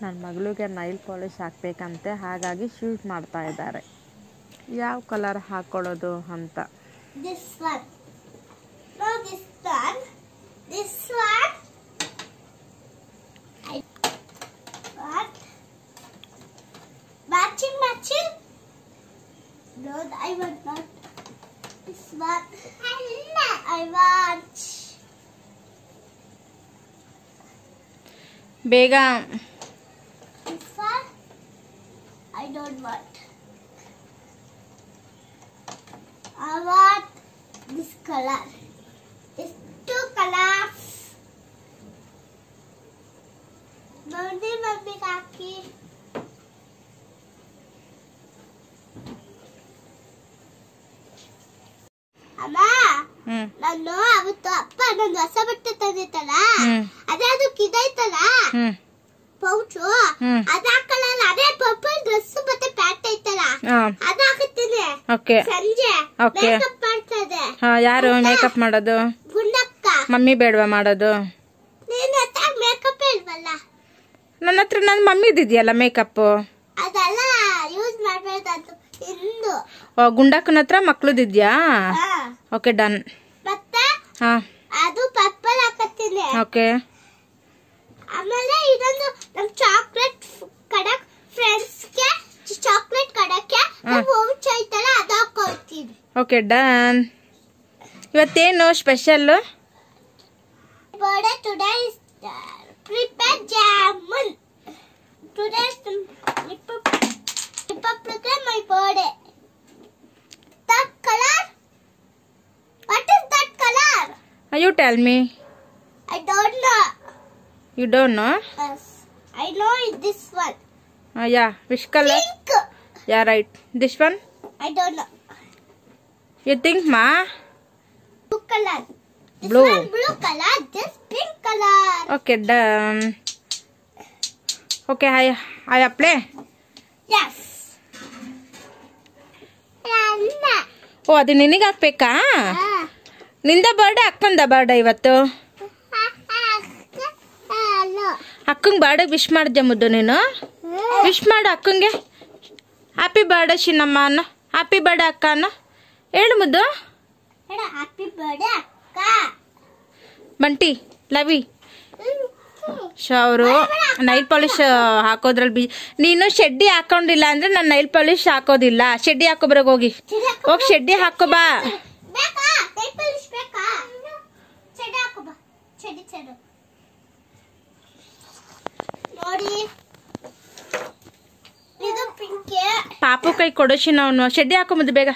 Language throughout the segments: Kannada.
ನನ್ನ ಮಗಳಿಗೆ ನೈಲ್ ಪಾಲಿಶ್ ಹಾಕಬೇಕಂತೆ, ಹಾಗಾಗಿ ಶೂಟ್ ಮಾಡ್ತಾ ಇದ್ದಾರೆ ಯಾವ ಕಲರ್ ಹಾಕೊಳ್ಳೋದು ಅಂತ. This one. No, this one. This one. What? Matching. No, I want not. This one. I want. ಬೇಗ. This one. I don't want. I want this color. It's two colors. Mummy kaki. ಅಮ್ಮ ನಾನು ಅವತ್ತು ಅಪ್ಪ ನಂದು ಹೊಸ ಬಟ್ಟೆ ತಂದಿತ್ತಲ್ಲ, ಅದೇ ಅದು ಕಿದೈತಲ್ಲ ಪೌಚು, ಅದ ಹಾಕಲ್ಲ. ಅದೇ ಪರ್ಪಲ್ ಡ್ರೆಸ್ ಮತ್ತೆ ಪ್ಯಾಂಟ್ ಐತಲ್ಲ ಅದ ಹಾಕುತ್ತೀನಿ ಸಂಜೆ. ಮೇಕಪ್ ಮಾಡ್ತದೆ. ಯಾರು ಮೇಕಪ್ ಮಾಡೋದು? ಗುಂಡಕ್ಕ. ಮಮ್ಮಿ ಬೇಡವಾ ಮಾಡೋದು? ನೀನ್ ಹತ್ರ ಮೇಕಪ್ ಇಲ್ವಲ್ಲ. ನನ್ನ ಹತ್ರ ನನ್ನ ಮಮ್ಮಿದಿದೆಯಲ್ಲ ಮೇಕಪ್. ಅದೆಲ್ಲ ಯೂಸ್ ಮಾಡ್ಬೇಕಂತ ಇಂದು. ಗುಂಡಕ್ಕನ ಹತ್ರ ಮಕ್ಳುದಿದ್ಯಾ? Okay done. ಮತ್ತೆ ಅದು ಪರ್ಪಲ್ ಹಾಕತ್ತೀನಿ. ಓಕೆ. ಆಮೇಲೆ ಇದೊಂದು ನಮ್ ಚಾಕ್ಲೇಟ್ ಕಡಕ್ ಫ್ರೆಂಡ್ಸ್ಗೆ ಚಾಕ್ಲೇಟ್ ಕಡಕ್ಕೆ ಪೌಚ್ ಐತಲ್ಲ ಅದು ಹಾಕೊಳ್ತೀನಿ. Okay done. ಇವತ್ತೇನು special? Birthday today is prepare jamun. Today is Republic my birthday. That color? What is that color? You tell me. I don't know. You don't know? Yes. I know it's this one. Yeah. Which color? Pink. Yeah, right. This one? I don't know. You think, Ma? Blue color. This Blue. one blue color. This pink color. Okay, done. Okay, I play. Yes. ಓ ಅದು ನಿನಗೆ ಹಾಕ್ಬೇಕಾ? ನಿಂದ ಬರ್ಡೇ ಅಕ್ಕಂದ ಬರ್ಡೇ ಇವತ್ತು. ಅಕ್ಕಂಗೆ ಬರ್ಡೇ ವಿಶ್ ಮಾಡಿದ್ದೆ ಮುದ್ದು ನೀನು? ವಿಶ್ ಮಾಡು ಅಕ್ಕಂಗೆ. ಹ್ಯಾಪಿ ಬರ್ಡೇ ಚಿನ್ನಮ್ಮ ಅನ್ನ. ಹ್ಯಾಪಿ ಬರ್ಡೇ ಅಕ್ಕ ಅನ್ನ. ಹೇಳು ಮುದ್ದು. ಹ್ಯಾಪಿ ಬರ್ಡೇ ಅಕ್ಕ. ಬಂಟಿ ಲವಿ. ಅವರು ನೈಲ್ ಪಾಲಿಶ್ ಹಾಕೋದ್ರಲ್ಲಿ ನೀನು ಶೆಡ್ಡಿ ಹಾಕೊಂಡಿಲ್ಲ ಅಂದ್ರೆ ನಾನು ನೈಲ್ ಪಾಲಿಶ್ ಹಾಕೋದಿಲ್ಲ. ಶೆಡ್ಡಿ ಹಾಕೋಬ್ರಾಗ ಹೋಗಿ ಶೆಡ್ಡಿ ಹಾಕೋ ಬಾ. ಪಾಪು ಕೈ ಕೊಡೋಶಿ ನಾವು ಶೆಡ್ಡಿ ಹಾಕೊಂಬುದು ಬೇಗ.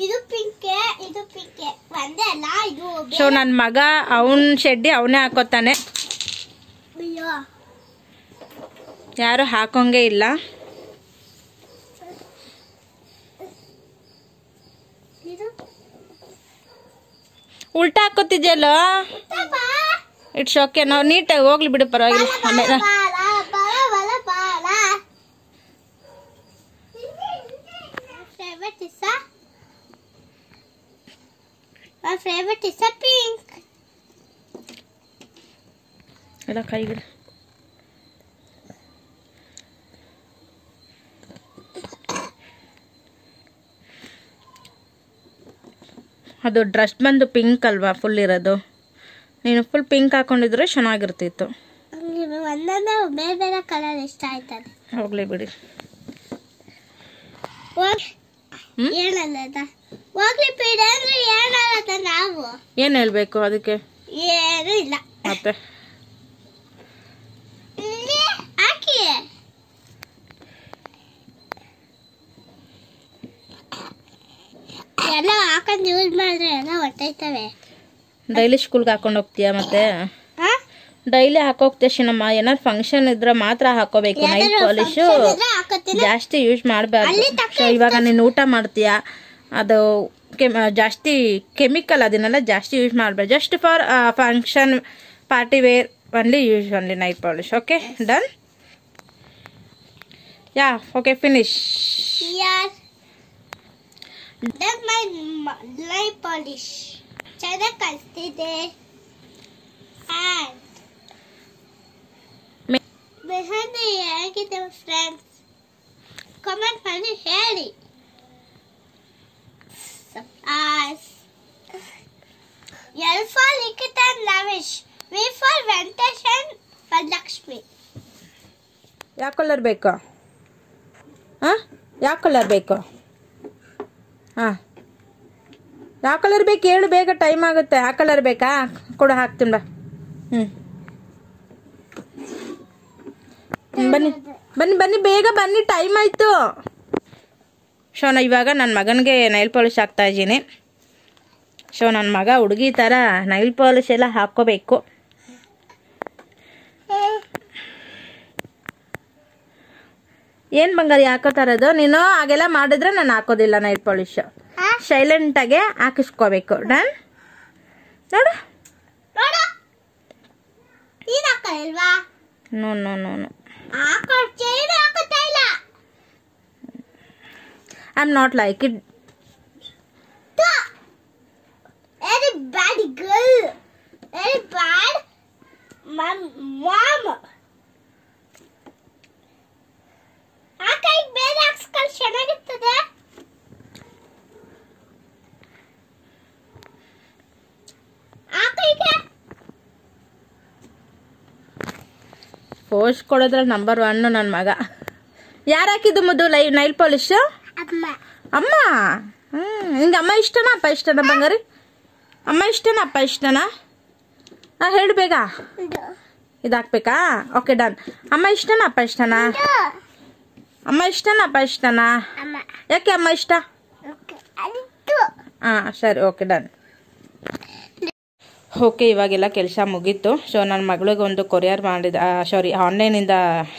ಇದು ಪಿಂಕ್, ಇದು ಪಿಂಕ್ ಒಂದೇ ಅಲ್ಲ ಇದು. ಸೊ ನನ್ನ ಮಗ ಅವನ್ ಶೆಡ್ಡಿ ಅವನೇ ಹಾಕೋತಾನೆ, ಯಾರು ಹಾಕೋಂಗೆ ಇಲ್ಲ. ಉಲ್ಟಾ ಹಾಕೋತಿದ್ಯಲ್ಲ. ಇಟ್ಸ್ ಓಕೆ, ನಾವು ನೀಟಾಗಿ ಹೋಗ್ಲಿ ಬಿಡು, ಪರವಾಗಿಲ್ಲ. ಆಮೇಲೆ My favorite is a pink. ಎಲ್ಲ ಕೈಗಳು ಅದು ಡ್ರೆಸ್ ಬಂದು ಪಿಂಕ್ ಅಲ್ವಾ ಫುಲ್ ಇರೋದು. ನೀನು ಫುಲ್ ಪಿಂಕ್ ಹಾಕೊಂಡಿದ್ರೆ ಚೆನ್ನಾಗಿರ್ತಿತ್ತು. ಒಂದೊಂದು ಬೇರೆ ಬೇರೆ ಕಲರ್ ಇಷ್ಟ ಆಯ್ತದೆ. ಹೋಗ್ಲಿ ಬಿಡಿ. ಏನಲ್ಲ ಹೋಗ್ಲಿ ಬಿಡಿ ಅಂದ್ರೆ ಏನಲ್ಲ ನಾವು ಏನು ಹೇಳ್ಬೇಕು ಅದಕ್ಕೆ? ಏನು ಇಲ್ಲ ಮತ್ತೆ ಹಾಕಿ ಎಲ್ಲ ಹಾಕೊಂಡು ಯೂಸ್ ಮಾಡಿದ್ರೆ ಎಲ್ಲ ಹೊಟ್ಟೈತವೆ. ಡೈಲಿ ಸ್ಕೂಲ್ಗೆ ಹಾಕೊಂಡು ಹೋಗ್ತೀಯಾ? ಮತ್ತೆ ಡೈಲಿ ಹಾಕೋಗ್ತೀಯ ಶಿನಮ್ಮ. ಏನಾದ್ರು ಫಂಕ್ಷನ್ ಇದ್ರೆ ಮಾತ್ರ ಹಾಕೋಬೇಕು ನೈಲ್ ಪಾಲಿಶು. ಜಾಸ್ತಿ ಯೂಸ್ ಮಾಡಬಾರ್ದು. ಸೊ ಇವಾಗ ನೀನು ಊಟ ಮಾಡ್ತೀಯಾ, ಅದು ಜಾಸ್ತಿ ಕೆಮಿಕಲ್, ಅದನ್ನೆಲ್ಲ ಜಾಸ್ತಿ ಯೂಸ್ ಮಾಡಬಾರ್ದು. Just for function party where only use only nail polish. Okay, done. Yeah, okay, finish. Yes. My nail polish ಚೆನ್ನಾಗಿ ಕಲಿತಿದೆ. ಮೆಹಂದಿ ಹೇಗಿದೆ ಫ್ರೆಂಡ್ಸ್ ಕಮೆಂಟ್ ಮಾಡಿ ಹೇಳಿ. Surprise. L for Likita and Lavish. V for Ventesh and Lakshmi. ಯಾವ ಕಲರ್ ಬೇಕು? ಹಾಂ ಯಾವ ಕಲರ್ ಬೇಕು? ಹಾಂ ಯಾವ ಕಲರ್ ಬೇಕು ಹೇಳು, ಬೇಗ ಟೈಮ್ ಆಗುತ್ತೆ. ಆ ಕಲರ್ ಬೇಕಾ? ಕೊಡು ಹಾಕ್ತೀನಿ ಬಾ. ಬನ್ನಿ ಬನ್ನಿ ಬನ್ನಿ ಬೇಗ ಬನ್ನಿ, ಟೈಮ್ ಆಯಿತು. ಶೋನ ಇವಾಗ ನನ್ನ ಮಗನಿಗೆ ನೈಲ್ ಪಾಲಿಶ್ ಹಾಕ್ತಾ ಇದ್ದೀನಿ. ಸೊ ನನ್ನ ಮಗ ಹುಡುಗಿ ಥರ ನೈಲ್ ಪಾಲಿಶ್ ಎಲ್ಲ ಹಾಕ್ಕೋಬೇಕು. ಏನು ಬಂಗಾರಿ ಹಾಕೋತಾರದು? ನೀನು ಹಾಗೆಲ್ಲ ಮಾಡಿದ್ರೆ ನಾನು ಹಾಕೋದಿಲ್ಲ ನೈಲ್ ಪಾಲಿಶ್. ಸೈಲೆಂಟಾಗೆ ಹಾಕಿಸ್ಕೋಬೇಕು. ಡನ್ ನೋಡು. No no no no I am not like it. Very bad girl. Very bad. Mom. ಆ ಕೈ ಬೇರೆ ಹಾಕ್ಸ್ಕೊಂಡು ಚೆನ್ನಾಗಿರ್ತದೆ. ಆ ಕೈಗೆ ಪೋಸ್ಟ್ ಕೊಡೋದ್ರಲ್ಲಿ ನಂಬರ್ 1 ನನ್ನ ಮಗ. ಯಾರು ಹಾಕಿದ್ದು ಮುದ್ದು ನೈಲ್ ಪಾಲಿಶ್? ಅಮ್ಮ. ಅಮ್ಮ. ನಿಂಗೆ ಅಮ್ಮ ಇಷ್ಟನಾ ಅಪ್ಪ ಇಷ್ಟನಾ ಬಂಗಾರಿ? ಅಮ್ಮ ಇಷ್ಟನಾ ಅಪ್ಪ ಇಷ್ಟನಾ? ಹೇಳು ಬೇಗ. ಇದು ಹಾಕ್ಬೇಕಾ? Okay done. ಅಮ್ಮ ಇಷ್ಟನಾ ಅಪ್ಪ ಇಷ್ಟನಾ? ಅಮ್ಮ ಇಷ್ಟನಾ ಅಪ್ಪ ಇಷ್ಟನಾ? ಯಾಕೆ ಅಮ್ಮ ಇಷ್ಟ? ಹಾಂ ಸರಿ ಓಕೆ ಡನ್. ಓಕೆ ಇವಾಗೆಲ್ಲ ಕೆಲಸ ಮುಗೀತು. ಸೊ ನನ್ನ ಮಗಳಿಗೆ ಒಂದು ಕೊರಿಯರ್ ಮಾಡಿದ್ದೆ, ಆನ್ಲೈನಿಂದ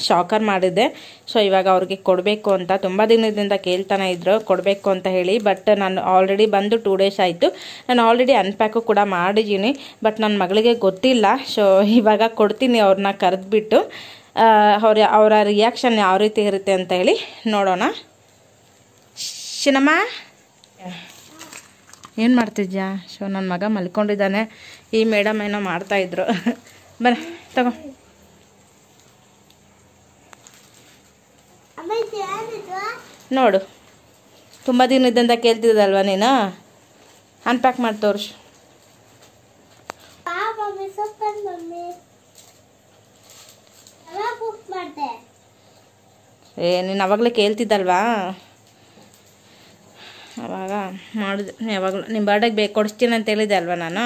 ಶಾಕರ್ ಮಾಡಿದ್ದೆ. ಸೊ ಇವಾಗ ಅವ್ರಿಗೆ ಕೊಡಬೇಕು ಅಂತ ತುಂಬ ದಿನದಿಂದ ಕೇಳ್ತಾನೆ ಇದ್ರು, ಕೊಡಬೇಕು ಅಂತ ಹೇಳಿ. ಬಟ್ ನಾನು ಆಲ್ರೆಡಿ ಬಂದು 2 ಡೇಸ್ ಆಯಿತು. ನಾನು ಆಲ್ರೆಡಿ ಅನ್ಪ್ಯಾಕು ಕೂಡ ಮಾಡಿದ್ದೀನಿ, ಬಟ್ ನನ್ನ ಮಗಳಿಗೆ ಗೊತ್ತಿಲ್ಲ. ಸೊ ಇವಾಗ ಕೊಡ್ತೀನಿ ಅವ್ರನ್ನ ಕರೆದ್ಬಿಟ್ಟು. ಅವರ ರಿಯಾಕ್ಷನ್ ಯಾವ ರೀತಿ ಇರುತ್ತೆ ಅಂತ ಹೇಳಿ ನೋಡೋಣ. ಶಿನಮ್ಮ ಏನು ಮಾಡ್ತಿದ್ಯಾ? ಸೊ ನನ್ನ ಮಗ ಮಲ್ಕೊಂಡಿದ್ದಾನೆ. ಈ ಮೇಡಮ್ ಏನೋ ಮಾಡ್ತಾಯಿದ್ರು. ಬರ ತಗೋ. ನೋಡು ತುಂಬ ದಿನದಿಂದ ಕೇಳ್ತಿದ್ದಲ್ವ ನೀನು. ಅನ್ಪ್ಯಾಕ್ ಮಾಡಿ ತೋರಿಸು. ನೀನು ಅವಾಗಲೇ ಕೇಳ್ತಿದ್ದಲ್ವಾ, ಅವಾಗ ಮಾಡಿದೆ. ಯಾವಾಗಲೂ ನಿಮ್ಮ ಬರ್ಡೇಗೆ ಬೇಕು ಕೊಡಿಸ್ತೀನಿ ಅಂತ ಹೇಳಿದೆ ಅಲ್ವಾ ನಾನು.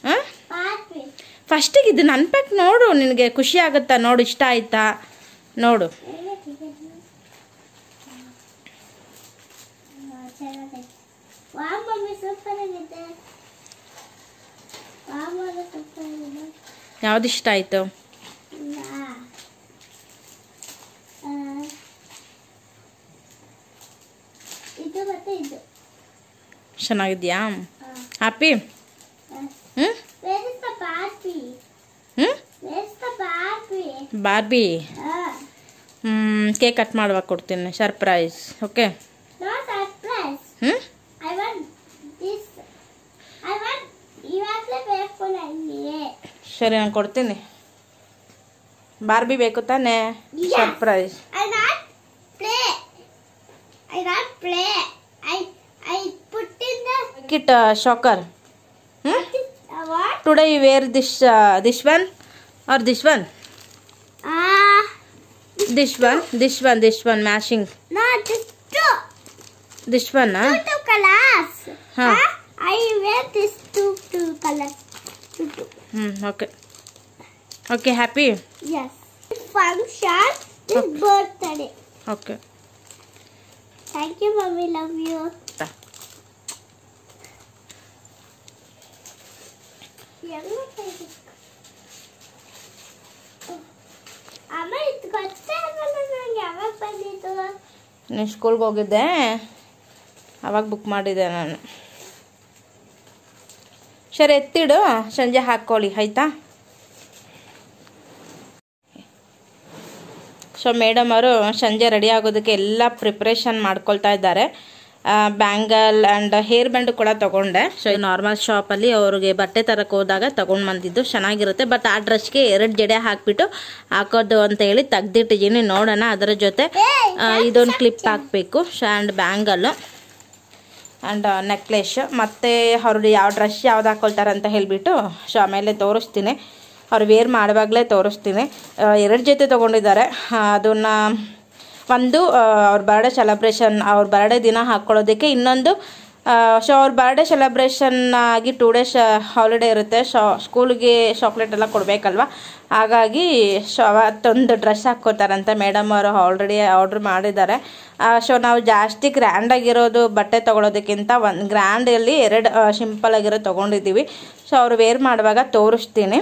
ಹಾಂ ಫಸ್ಟಿಗೆ ಇದನ್ನ ಅನ್ಪ್ಯಾಕ್ ನೋಡು, ನಿನಗೆ ಖುಷಿ ಆಗುತ್ತಾ ನೋಡು, ಇಷ್ಟ ಆಯ್ತಾ ನೋಡು. ಯಾವ್ದು ಇಷ್ಟ ಆಯಿತು? ಚೆನ್ನಾಗಿದ್ಯಾ? ಹ್ಯಾಪಿ? ಬಾರ್ಬಿ ಕೇಕ್ ಕಟ್ ಮಾಡುವಾಗ ಕೊಡ್ತೀನಿ, ಸರ್ಪ್ರೈಸ್. ಓಕೆ ಸರಿ ನಾನು ಕೊಡ್ತೀನಿ. ಬಾರ್ಬಿ ಬೇಕು ತಾನೇ? Surprise. Kit shocker. Today you wear this one or this one? This one matching. No, this two. This one, Two colors. Huh? I wear this two colors. Two. Okay, happy? Yes. This function, this birthday. Okay. Thank you, mommy. Love you. ಅಮ್ಮ ಇದು ಗೊತ್ತಾಗಲ್ಲ ನನಗೆ ಯಾವಾಗ ಬಂದಿದ್ದು. ನೀನು ಸ್ಕೂಲ್ಗೆ ಹೋಗಿದ್ದೆ ಅವಾಗ ಬುಕ್ ಮಾಡಿದ್ದೆ ನಾನು. ಸರಿ ಎತ್ತಿಡು, ಸಂಜೆ ಹಾಕ್ಕೊಳ್ಳಿ ಆಯಿತಾ? ಸೊ ಮೇಡಮ್ ಅವರು ಸಂಜೆ ರೆಡಿ ಆಗೋದಕ್ಕೆ ಎಲ್ಲ ಪ್ರಿಪ್ರೇಷನ್ ಮಾಡ್ಕೊಳ್ತಾ ಇದ್ದಾರೆ. ಬ್ಯಾಂಗಲ್ ಆ್ಯಂಡ್ ಹೇರ್ ಬ್ಯಾಂಡ್ ಕೂಡ ತೊಗೊಂಡೆ. ಸೊ ನಾರ್ಮಲ್ ಶಾಪಲ್ಲಿ ಅವ್ರಿಗೆ ಬಟ್ಟೆ ತರಕ್ಕೆ ಹೋದಾಗ ತೊಗೊಂಡು ಬಂದಿದ್ದು ಚೆನ್ನಾಗಿರುತ್ತೆ. ಬಟ್ ಆ ಡ್ರೆಸ್ಗೆ 2 ಜಡೆ ಹಾಕಿಬಿಟ್ಟು ಹಾಕೋದು ಅಂತ ಹೇಳಿ ತೆಗ್ದಿಟ್ಟಿದ್ದೀನಿ. ನೋಡೋಣ. ಅದರ ಜೊತೆ ಇದೊಂದು ಕ್ಲಿಪ್ ಹಾಕಬೇಕು ಆ್ಯಂಡ್ ಬ್ಯಾಂಗಲ್ಲು ಆ್ಯಂಡ್ ನೆಕ್ಲೆಸ್. ಮತ್ತು ಅವ್ರು ಯಾವ ಡ್ರೆಸ್ ಯಾವ್ದು ಹಾಕೊಳ್ತಾರೆ ಅಂತ ಹೇಳಿಬಿಟ್ಟು ಸೊ ಆಮೇಲೆ ತೋರಿಸ್ತೀನಿ. ಅವ್ರು ವೇರ್ ಮಾಡುವಾಗಲೇ ತೋರಿಸ್ತೀನಿ. 2 ಜೊತೆ ತೊಗೊಂಡಿದ್ದಾರೆ. ಅದನ್ನು ಒಂದು ಅವ್ರ ಬರ್ಡೇ ಸೆಲೆಬ್ರೇಷನ್, ಅವ್ರ ಬರ್ಡೇ ದಿನ ಹಾಕ್ಕೊಳ್ಳೋದಕ್ಕೆ, ಇನ್ನೊಂದು ಸೊ ಅವ್ರ ಬರ್ಡೇ ಸೆಲೆಬ್ರೇಷನ್ ಆಗಿ 2 ಡೇಸ್ ಹಾಲಿಡೇ ಇರುತ್ತೆ. ಸ್ಕೂಲಿಗೆ ಚಾಕ್ಲೇಟ್ ಎಲ್ಲ ಕೊಡಬೇಕಲ್ವ, ಹಾಗಾಗಿ ಸೊ ಅವತ್ತೊಂದು ಡ್ರೆಸ್ ಹಾಕ್ಕೋತಾರಂತೆ. ಮೇಡಮ್ ಅವರು ಆಲ್ರೆಡಿ ಆರ್ಡ್ರ್ ಮಾಡಿದ್ದಾರೆ. ಸೊ ನಾವು ಜಾಸ್ತಿ ಗ್ರ್ಯಾಂಡಾಗಿರೋದು ಬಟ್ಟೆ ತೊಗೊಳೋದಕ್ಕಿಂತ ಒಂದು ಗ್ರ್ಯಾಂಡಲ್ಲಿ 2 ಸಿಂಪಲಾಗಿರೋ ತೊಗೊಂಡಿದ್ದೀವಿ. ಸೊ ಅವರು ವೇರ್ ಮಾಡುವಾಗ ತೋರಿಸ್ತೀನಿ.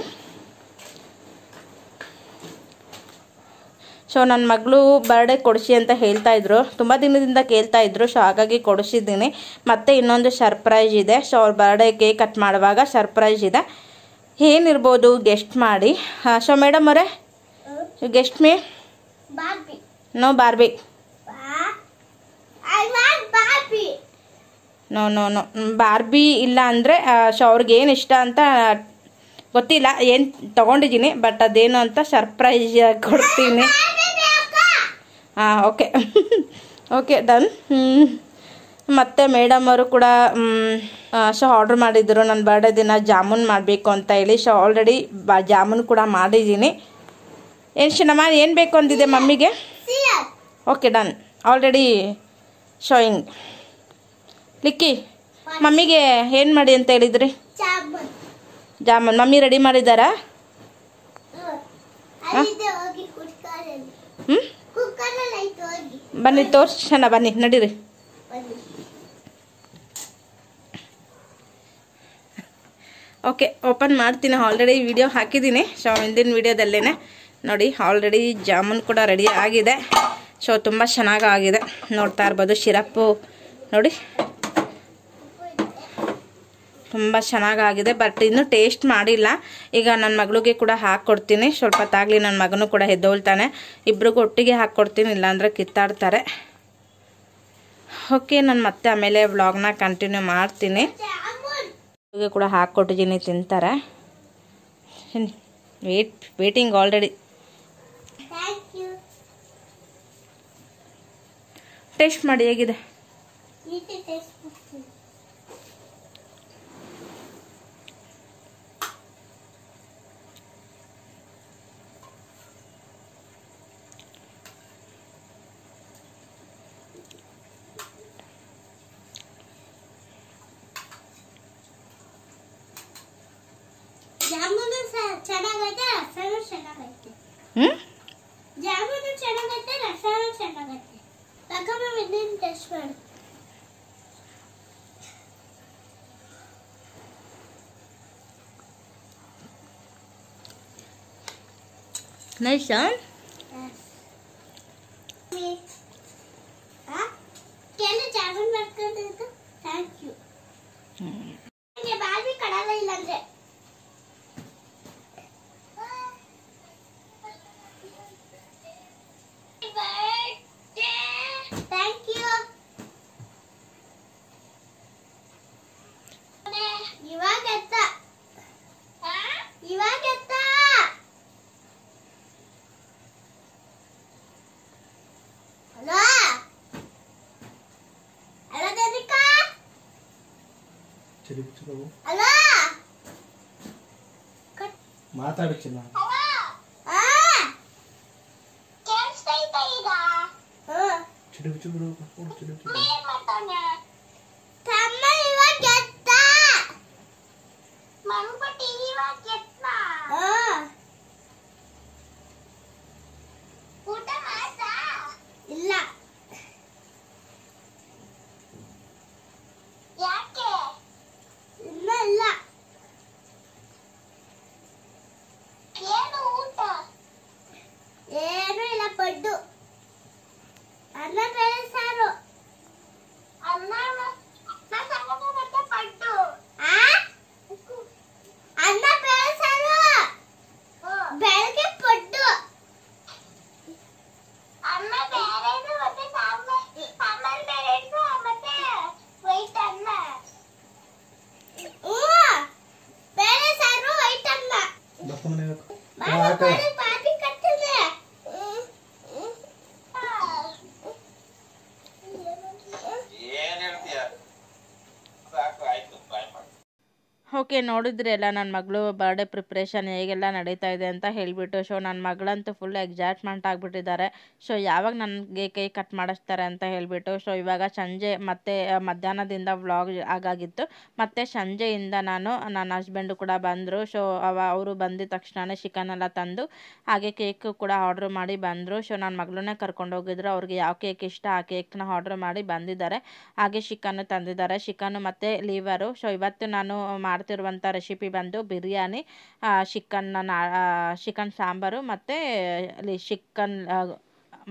ಸೊ ನನ್ನ ಮಗಳು ಬರ್ಡೇ ಕೊಡಿಸಿ ಅಂತ ಹೇಳ್ತಾಯಿದ್ರು, ತುಂಬ ದಿನದಿಂದ ಕೇಳ್ತಾಯಿದ್ರು. ಸೊ ಹಾಗಾಗಿ ಕೊಡಿಸಿದ್ದೀನಿ. ಮತ್ತು ಇನ್ನೊಂದು ಸರ್ಪ್ರೈಸ್ ಇದೆ. ಸೊ ಅವ್ರ ಬರ್ಡೇ ಕೇಕ್ ಕಟ್ ಮಾಡುವಾಗ ಸರ್ಪ್ರೈಸ್ ಇದೆ. ಏನಿರ್ಬೋದು ಗೆಸ್ಟ್ ಮಾಡಿ. ಸೊ ಮೇಡಮ್ ಅವರೇ, guess me. No Barbie. No no no Barbie ಇಲ್ಲ ಅಂದರೆ ಸೊ ಅವ್ರಿಗೇನು ಇಷ್ಟ ಅಂತ ಗೊತ್ತಿಲ್ಲ. ಏನು ತೊಗೊಂಡಿದ್ದೀನಿ, ಬಟ್ ಅದೇನು ಅಂತ ಸರ್ಪ್ರೈಸ್ ಕೊಡ್ತೀನಿ. ಹಾಂ, ಓಕೆ ಓಕೆ ಡನ್. ಮತ್ತು ಮೇಡಮ್ ಅವರು ಕೂಡ ಸೊ ಆರ್ಡ್ರ್ ಮಾಡಿದ್ರು ನನ್ನ ಬರ್ಡೇ ದಿನ ಜಾಮೂನ್ ಮಾಡಬೇಕು ಅಂತ ಹೇಳಿ. ಸೊ ಆಲ್ರೆಡಿ ಜಾಮೂನ್ ಕೂಡ ಮಾಡಿದ್ದೀನಿ. ಏನು ಶನಮ್ಮ, ಏನು ಬೇಕು ಅಂದಿದೆ ಮಮ್ಮಿಗೆ? Okay done. Already showing. ಲಿಕ್ಕಿ, ಮಮ್ಮಿಗೆ ಏನು ಮಾಡಿ ಅಂತ ಹೇಳಿದ್ರಿ? ಜಾಮೂನ್. ಮಮ್ಮಿ ರೆಡಿ ಮಾಡಿದ್ದಾರಾ? ಹ್ಞೂ, ಬನ್ನಿ ತೋರ್ಸೋಣ, ಬನ್ನಿ ನಡೀರಿ. ಓಕೆ, ಓಪನ್ ಮಾಡ್ತೀನಿ. ಆಲ್ರೆಡಿ ವಿಡಿಯೋ ಹಾಕಿದ್ದೀನಿ. ಸೊ ಹಿಂದಿನ ವಿಡಿಯೋದಲ್ಲೇ ನೋಡಿ, ಆಲ್ರೆಡಿ ಜಾಮೂನ್ ಕೂಡ ರೆಡಿ ಆಗಿದೆ. ಸೊ ತುಂಬ ಚೆನ್ನಾಗಾಗಿದೆ, ನೋಡ್ತಾ ಇರ್ಬೋದು. ಶಿರಪ್ಪು ನೋಡಿ ತುಂಬ ಚೆನ್ನಾಗಾಗಿದೆ. ಬಟ್ ಇನ್ನೂ ಟೇಸ್ಟ್ ಮಾಡಿಲ್ಲ. ಈಗ ನನ್ನ ಮಗಳಿಗೆ ಕೂಡ ಹಾಕ್ಕೊಡ್ತೀನಿ. ಸ್ವಲ್ಪ ಹೊತ್ತಾಗಲಿ, ನನ್ನ ಮಗನೂ ಕೂಡ ಎದ್ದೋಳ್ತಾನೆ. ಇಬ್ರಿಗೂ ಒಟ್ಟಿಗೆ ಹಾಕ್ಕೊಡ್ತೀನಿ, ಇಲ್ಲಾಂದರೆ ಕಿತ್ತಾಡ್ತಾರೆ. ಓಕೆ, ನಾನು ಮತ್ತೆ ಆಮೇಲೆ ವ್ಲಾಗ್ನ ಕಂಟಿನ್ಯೂ ಮಾಡ್ತೀನಿ. ಕೂಡ ಹಾಕ್ಕೊಟ್ಟಿದ್ದೀನಿ, ತಿಂತಾರೆ. Waiting already. ಟೇಸ್ಟ್ ಮಾಡಿ ಹೇಗಿದೆ. ಜಾಮೂನು ಚೆನ್ನಾಗೈತೆ, ರಸನೂ ಚೆನ್ನಾಗೈತೆ. ಜಾಮೂನು ಚೆನ್ನಾಗೈತೆ, ರಸನೂ ಚೆನ್ನಾಗೈತೆ. ತಗೊಂಬ, ಇದನ್ನ ಟೇಸ್ಟ್ ಮಾಡು. ನೈಸಾ? ಜಾಮೂನ್ ಮಾಡ್ಕೊಂಡಿದ್ದು ಥ್ಯಾಂಕ್ ಯು. ಬಾರ್ಬಿ ಕಡಲ್ಲ ಇಲ್ಲಂದ್ರೆ. Thank you. ಇವಾಗ ಎತ್ತ. Hello hello Devika. ಹಲೋ ಮಾತಾಡ್ತಿಲ್ಲ. ಇಲ್ಲ ಯಾಕೆ ಇಲ್ಲ ಇಲ್ಲ ಏನು ಊಟ ಏನು ಇಲ್ಲ ಪಡ್ಡು ಅನ್ನ ಬೇಳೆ ಸಾರು ಅನ್ನ ಮತ್ತೆ ಪಡ್ಡು ಅನ್ನ ಬೇಳೆ ಸಾರು ಬೆಳಗ್ಗೆ ಪಡ್ಡು ಅನ್ನ ಬೇರೆ ಮತ್ತೆ ಸಾಂಬಾರ್ ಬೇರೆ ಮತ್ತೆ ಓಕೆ, ನೋಡಿದ್ರಿ ಎಲ್ಲ ನನ್ನ ಮಗಳು ಬರ್ಡೇ ಪ್ರಿಪ್ರೇಷನ್ ಹೇಗೆಲ್ಲ ನಡೀತಾ ಇದೆ ಅಂತ ಹೇಳಿಬಿಟ್ಟು. ಸೊ ನನ್ನ ಮಗಳಂತೂ ಫುಲ್ ಎಕ್ಸೈಟ್ಮೆಂಟ್ ಆಗಿಬಿಟ್ಟಿದ್ದಾರೆ. ಸೊ ಯಾವಾಗ ನನಗೆ ಕೇಕ್ ಕಟ್ ಮಾಡಿಸ್ತಾರೆ ಅಂತ ಹೇಳಿಬಿಟ್ಟು. ಸೊ ಇವಾಗ ಸಂಜೆ ಮತ್ತೆ ಮಧ್ಯಾಹ್ನದಿಂದ ವ್ಲಾಗ್ ಆಗಾಗಿತ್ತು. ಮತ್ತು ಸಂಜೆಯಿಂದ ನನ್ನ ಹಸ್ಬೆಂಡು ಕೂಡ ಬಂದರು. ಸೊ ಅವರು ಬಂದಿದ ತಕ್ಷಣ ಚಿಕನ್ ಎಲ್ಲ ತಂದು ಹಾಗೆ ಕೇಕು ಕೂಡ ಆರ್ಡ್ರ್ ಮಾಡಿ ಬಂದರು. ಸೊ ನನ್ನ ಮಗಳನ್ನೇ ಕರ್ಕೊಂಡು ಹೋಗಿದ್ರು. ಅವ್ರಿಗೆ ಯಾವ ಕೇಕ್ ಇಷ್ಟ ಆ ಕೇಕ್ನ ಆರ್ಡ್ರ್ ಮಾಡಿ ಬಂದಿದ್ದಾರೆ. ಹಾಗೆ ಚಿಕನ್ನು ತಂದಿದ್ದಾರೆ, ಚಿಕನ್ನು ಮತ್ತು ಲಿವರು. ಸೊ ಇವತ್ತು ನಾನು ಮಾಡ್ತಿರುವಂಥ ರೆಸಿಪಿ ಬಂದು ಬಿರಿಯಾನಿ, ಚಿಕನ್ ಸಾಂಬಾರು ಮತ್ತು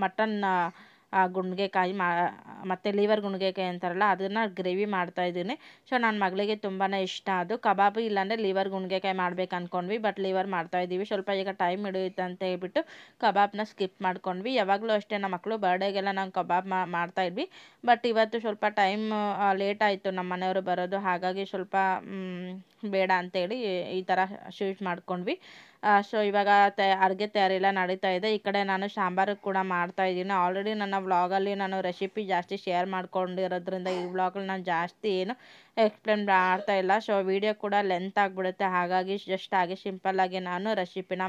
ಮಟನ್ ಗುಂಡ್ಗೆಕಾಯಿ ಮತ್ತು ಲಿವರ್ ಗುಂಡ್ಗೆಕಾಯಿ ಅಂತಾರಲ್ಲ ಅದನ್ನು ಗ್ರೇವಿ ಮಾಡ್ತಾಯಿದ್ದೀನಿ. ಸೊ ನನ್ನ ಮಗಳಿಗೆ ತುಂಬಾ ಇಷ್ಟ. ಅದು ಕಬಾಬು ಇಲ್ಲಾಂದರೆ ಲಿವರ್ ಗುಂಡ್ಗೆಕಾಯಿ ಮಾಡ್ಬೇಕು ಅಂದ್ಕೊಂಡ್ವಿ, ಬಟ್ ಲಿವರ್ ಮಾಡ್ತಾಯಿದ್ದೀವಿ. ಸ್ವಲ್ಪ ಈಗ ಟೈಮ್ ಹಿಡಿಯುತ್ತೆ ಅಂತ ಹೇಳ್ಬಿಟ್ಟು ಕಬಾಬ್ನ ಸ್ಕಿಪ್ ಮಾಡ್ಕೊಂಡ್ವಿ. ಯಾವಾಗಲೂ ಅಷ್ಟೇ ನಮ್ಮ ಮಕ್ಕಳು ಬರ್ಡೇಗೆಲ್ಲ ನಾವು ಕಬಾಬ್ ಮಾಡ್ತಾಯಿದ್ವಿ. ಬಟ್ ಇವತ್ತು ಸ್ವಲ್ಪ ಟೈಮ್ ಲೇಟ್ ಆಯಿತು ನಮ್ಮ ಮನೆಯವರು ಬರೋದು, ಹಾಗಾಗಿ ಸ್ವಲ್ಪ ಬೇಡ ಅಂತೇಳಿ ಈ ಥರ ಶೂಟ್ ಮಾಡ್ಕೊಂಡ್ವಿ. ಸೊ ಇವಾಗ ಅಡುಗೆ ತಯಾರಿ ಎಲ್ಲ ನಡೀತಾ ಇದೆ. ಈ ಕಡೆ ನಾನು ಸಾಂಬಾರು ಕೂಡ ಮಾಡ್ತಾಯಿದ್ದೀನಿ. ಆಲ್ರೆಡಿ ನನ್ನ ವ್ಲಾಗಲ್ಲಿ ನಾನು ರೆಸಿಪಿ ಜಾಸ್ತಿ ಶೇರ್ ಮಾಡ್ಕೊಂಡಿರೋದ್ರಿಂದ ಈ ವ್ಲಾಗಲ್ಲಿ ನಾನು ಜಾಸ್ತಿ ಏನು ಎಕ್ಸ್ಪ್ಲೇನ್ ಮಾಡ್ತಾಯಿಲ್ಲ. ಸೊ ವಿಡಿಯೋ ಕೂಡ ಲೆಂತ್ ಆಗಿಬಿಡುತ್ತೆ, ಹಾಗಾಗಿ ಜಸ್ಟ್ ಹಾಗೆ ಸಿಂಪಲ್ಲಾಗಿ ನಾನು ರೆಸಿಪಿನ